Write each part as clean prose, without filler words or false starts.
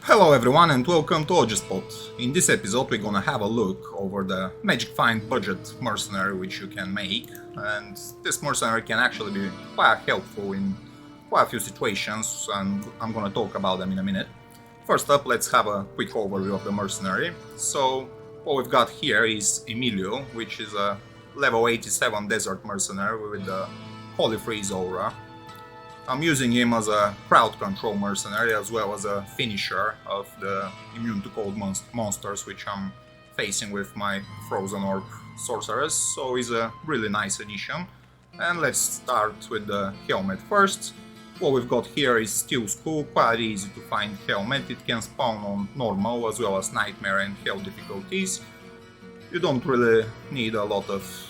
Hello everyone and welcome to Spot. In this episode we're gonna have a look over the Magic Find budget mercenary which you can make, and this mercenary can actually be quite helpful in quite a few situations, and I'm gonna talk about them in a minute. First up, let's have a quick overview of the mercenary. So what we've got here is Emilio, which is a level 87 desert mercenary with the Holy Freeze aura. I'm using him as a crowd control mercenary as well as a finisher of the immune to cold monsters which I'm facing with my Frozen Orb sorceress, so he's a really nice addition. And let's start with the helmet first. What we've got here is Steel Skull, quite easy to find helmet. It can spawn on normal as well as nightmare and hell difficulties. You don't really need a lot of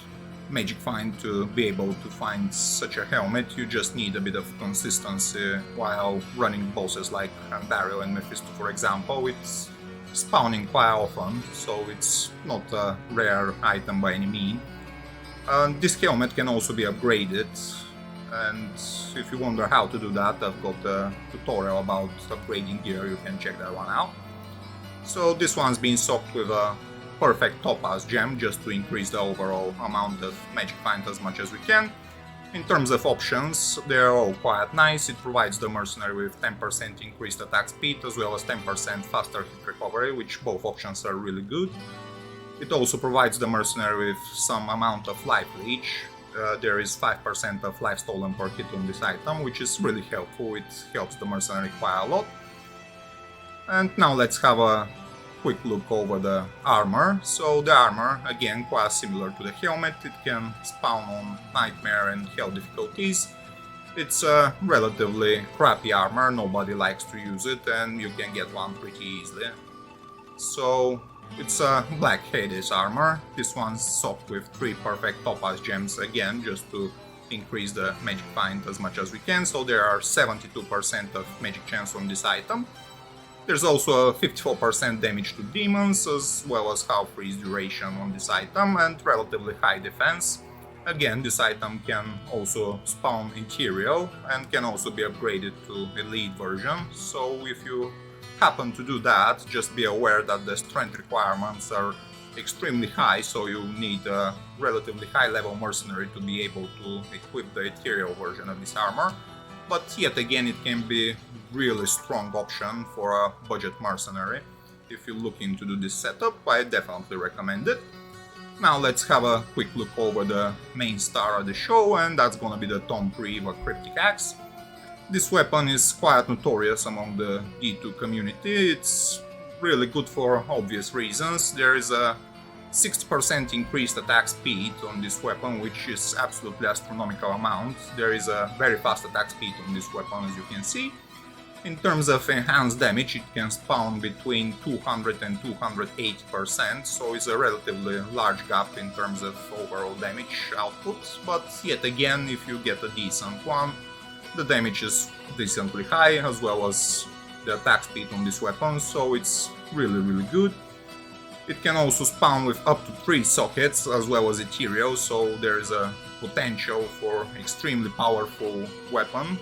magic find to be able to find such a helmet. You just need a bit of consistency while running bosses like Dario and Mephisto, for example. It's spawning quite often, so it's not a rare item by any means. This helmet can also be upgraded, and if you wonder how to do that, I've got a tutorial about upgrading gear, you can check that one out. So this one's been socked with a perfect topaz gem just to increase the overall amount of magic find as much as we can. In terms of options, they're all quite nice. It provides the mercenary with 10% increased attack speed as well as 10% faster hit recovery, which both options are really good. It also provides the mercenary with some amount of life leech. There is 5% of life stolen per hit on this item, which is really helpful. It helps the mercenary quite a lot. And now let's have a quick look over the armor. So the armor, again, quite similar to the helmet. It can spawn on nightmare and hell difficulties. It's a relatively crappy armor, nobody likes to use it, and you can get one pretty easily. So it's a black Hades armor. This one's socked with 3 perfect topaz gems, again, just to increase the magic find as much as we can. So there are 72% of magic chance on this item. There's also a 54% damage to demons, as well as half freeze duration on this item, and relatively high defense. Again, this item can also spawn Ethereal and can also be upgraded to Elite version, so if you happen to do that, just be aware that the strength requirements are extremely high, so you need a relatively high level mercenary to be able to equip the Ethereal version of this armor. But yet again, it can be really strong option for a budget mercenary. If you're looking to do this setup, I definitely recommend it. Now let's have a quick look over the main star of the show, and that's gonna be the Tom Priva Cryptic Axe. This weapon is quite notorious among the D2 community. It's really good for obvious reasons. There is a 60% increased attack speed on this weapon, which is absolutely astronomical amount. There is a very fast attack speed on this weapon, as you can see. In terms of enhanced damage, it can spawn between 200 and 280%, so it's a relatively large gap in terms of overall damage output, but yet again, if you get a decent one, the damage is decently high, as well as the attack speed on this weapon, so it's really good. It can also spawn with up to 3 sockets as well as Ethereal, so there is a potential for extremely powerful weapon.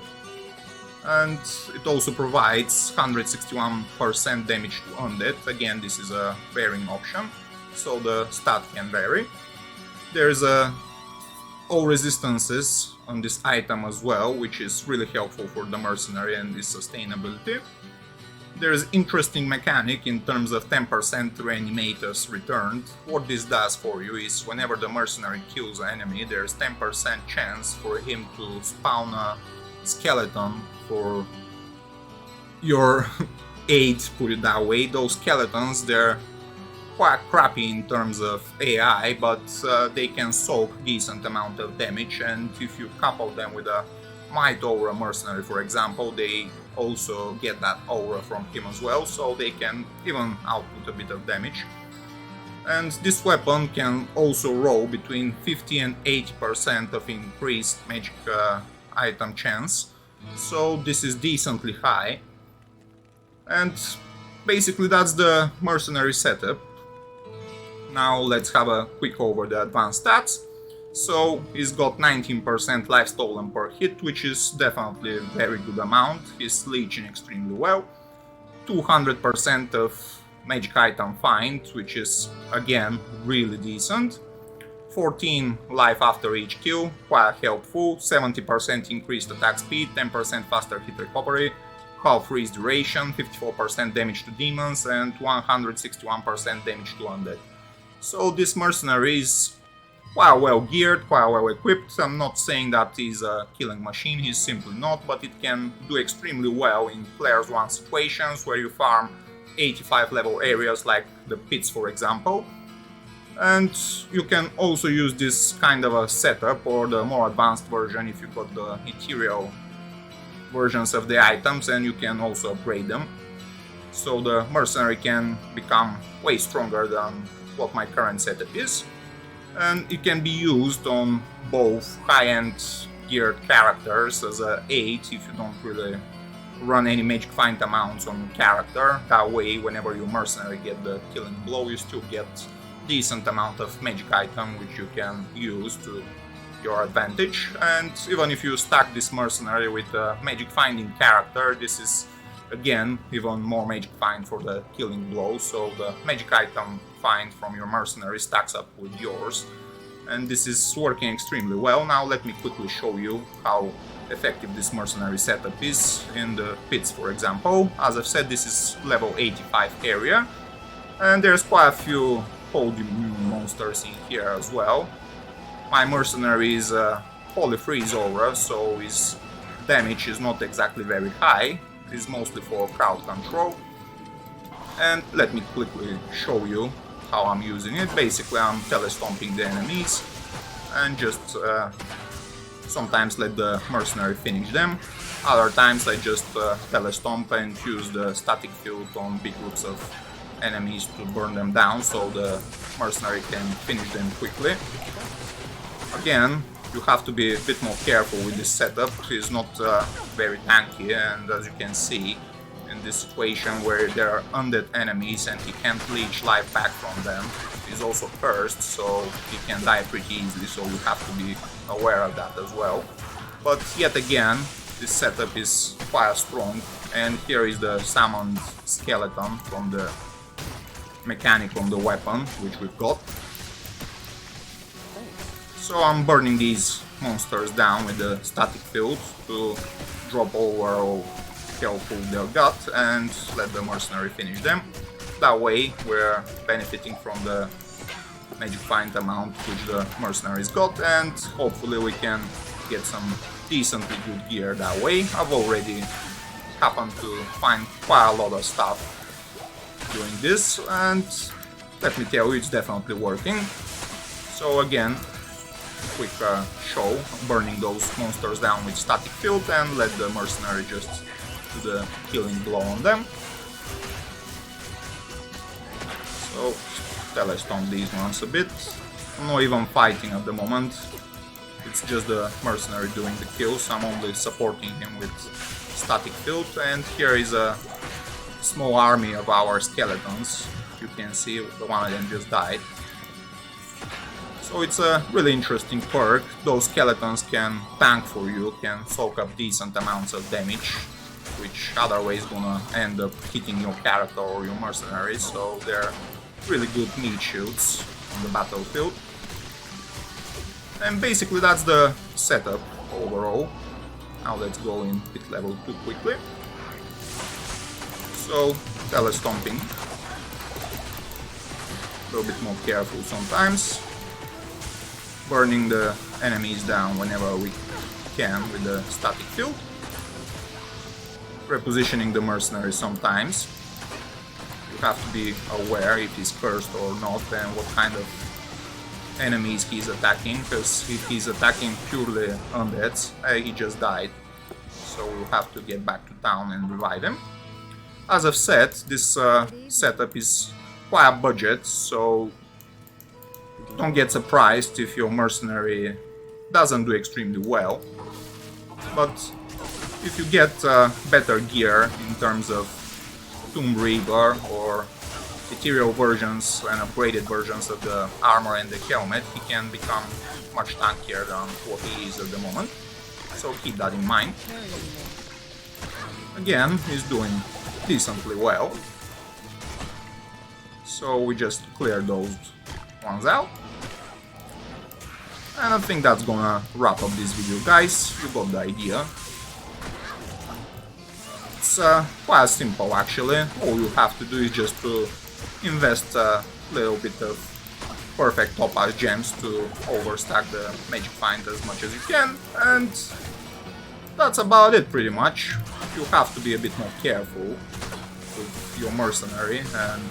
And it also provides 161% damage to undead. Again, this is a varying option, so the stat can vary. There's all resistances on this item as well, which is really helpful for the mercenary and its sustainability. There's interesting mechanic in terms of 10% reanimators returned. What this does for you is whenever the mercenary kills an enemy, there's 10% chance for him to spawn a skeleton for your aid, put it that way. Those skeletons, they're quite crappy in terms of AI, but they can soak decent amount of damage, and if you couple them with a Might Aura mercenary, for example, they also get that aura from him as well, so they can even output a bit of damage. And this weapon can also roll between 50 and 80% of increased magic item chance, so this is decently high. And basically that's the mercenary setup. Now let's have a quick over the advanced stats. So he's got 19% life stolen per hit, which is definitely a very good amount. He's leeching extremely well. 200% of magic item find, which is again really decent. 14 life after each kill, quite helpful. 70% increased attack speed, 10% faster hit recovery, half freeze duration, 54% damage to demons, and 161% damage to undead. So this mercenary is quite well geared, quite well equipped. I'm not saying that he's a killing machine, he's simply not, but it can do extremely well in Players 1 situations where you farm 85 level areas like the pits, for example. And you can also use this kind of a setup, or the more advanced version if you got the ethereal versions of the items, and you can also upgrade them. So the mercenary can become way stronger than what my current setup is. And it can be used on both high-end geared characters as an aid if you don't really run any magic find amounts on your character. That way, whenever your mercenary get the killing blow, you still get decent amount of magic item which you can use to your advantage. And even if you stack this mercenary with a magic finding character, this is again even more magic find for the killing blow, so the magic item find from your mercenary stacks up with yours, and this is working extremely well. Now let me quickly show you how effective this mercenary setup is in the pits, for example. As I've said, this is level 85 area, and there's quite a few cold immune monsters in here as well. My mercenary is a Holy Freeze aura, so his damage is not exactly very high. It's mostly for crowd control. And let me quickly show you how I'm using it. Basically, I'm telestomping the enemies and just sometimes let the mercenary finish them. Other times I just telestomp and use the static field on big groups of enemies to burn them down, so the mercenary can finish them quickly. Again, you have to be a bit more careful with this setup. It's not very tanky, and as you can see, in this situation where there are undead enemies and he can't leech life back from them, he's also cursed, so he can die pretty easily, so you have to be aware of that as well. But yet again, this setup is quite strong, and here is the summoned skeleton from the mechanic on the weapon which we've got. So I'm burning these monsters down with the static field to drop overall health of their gut and let the mercenary finish them. That way we're benefiting from the magic find amount which the mercenaries got, and hopefully we can get some decently good gear that way. I've already happened to find quite a lot of stuff doing this, and let me tell you, it's definitely working. So again, quick show, burning those monsters down with static field and let the mercenary just do the killing blow on them. So telestomp these ones a bit. I'm not even fighting at the moment, it's just the mercenary doing the kills. I'm only supporting him with static field, and here is a small army of our skeletons. You can see one of them just died. So it's a really interesting perk. Those skeletons can tank for you, can soak up decent amounts of damage, which otherwise gonna end up hitting your character or your mercenary, so they're really good meat shields on the battlefield. And basically that's the setup overall. Now let's go in pit level 2 quickly. So, telestomping. A little bit more careful sometimes. Burning the enemies down whenever we can with the static field. Repositioning the mercenary sometimes. You have to be aware if he's cursed or not and what kind of enemies he's attacking, because if he's attacking purely undeads, he just died. So we'll have to get back to town and revive him. As I've said, this setup is quite a budget, so don't get surprised if your mercenary doesn't do extremely well. But if you get better gear in terms of Tomb Reaver or ethereal versions and upgraded versions of the armor and the helmet, he can become much tankier than what he is at the moment. So keep that in mind. Again, he's doing decently well. So we just clear those ones out. And I think that's gonna wrap up this video, guys. You got the idea. It's quite simple actually. All you have to do is just to invest a little bit of perfect topaz gems to overstack the magic find as much as you can, and that's about it pretty much. You have to be a bit more careful with your mercenary and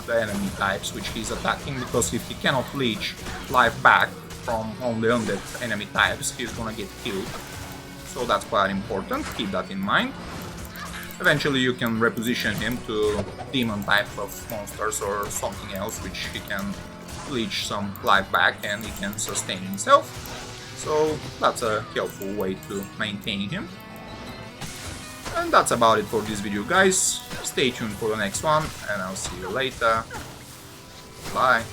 the enemy types which he's attacking, because if he cannot leech life back from only undead enemy types, he's gonna get killed. So that's quite important, keep that in mind. Eventually you can reposition him to demon type of monsters or something else which he can leech some life back and he can sustain himself. So that's a helpful way to maintain him. And that's about it for this video, guys. Stay tuned for the next one and I'll see you later. Bye.